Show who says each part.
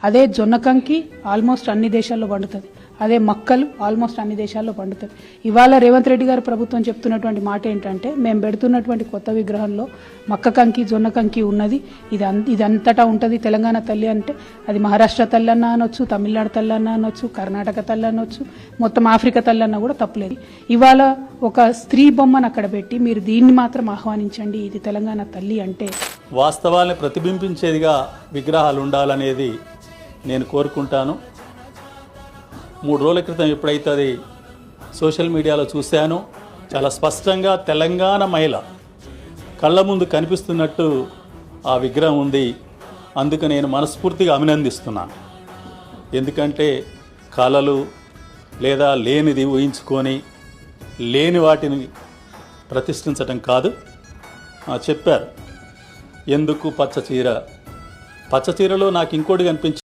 Speaker 1: అదే జొన్న కంకి ఆల్మోస్ట్ అన్ని దేశాల్లో పండుతుంది, అదే మక్కలు ఆల్మోస్ట్ అన్ని దేశాల్లో పండుతుంది. ఇవాళ రేవంత్ రెడ్డి గారు ప్రభుత్వం చెప్తున్నటువంటి మాట ఏంటంటే, మేము పెడుతున్నటువంటి కొత్త విగ్రహంలో మక్క కంకి జొన్న కంకి ఉన్నది, ఇదంతటా ఉంటుంది తెలంగాణ తల్లి అంటే. అది మహారాష్ట్ర తల్లి అన్న అనొచ్చు, తమిళనాడు తల్లి అన్న అనొచ్చు, కర్ణాటక తల్లి అనొచ్చు, మొత్తం ఆఫ్రికా తల్లి అన్న కూడా తప్పులేదు. ఇవాళ ఒక స్త్రీ బొమ్మను అక్కడ పెట్టి మీరు దీన్ని మాత్రం ఆహ్వానించండి, ఇది తెలంగాణ తల్లి అంటే.
Speaker 2: వాస్తవాల్ని ప్రతిబింబించేదిగా విగ్రహాలు ఉండాలనేది నేను కోరుకుంటాను. 3 రోజుల క్రితం ఎప్పుడైతే అది సోషల్ మీడియాలో చూశానో చాలా స్పష్టంగా తెలంగాణ మహిళ కళ్ళ ముందు కనిపిస్తున్నట్టు ఆ విగ్రహం ఉంది. అందుకు నేను మనస్ఫూర్తిగా అభినందిస్తున్నాను. ఎందుకంటే కళలు లేదా లేనిది ఊహించుకొని లేని వాటిని ప్రతిష్ఠించటం కాదు. చెప్పారు ఎందుకు పచ్చ చీర, పచ్చ చీరలో నాకు ఇంకోటి కనిపించింది.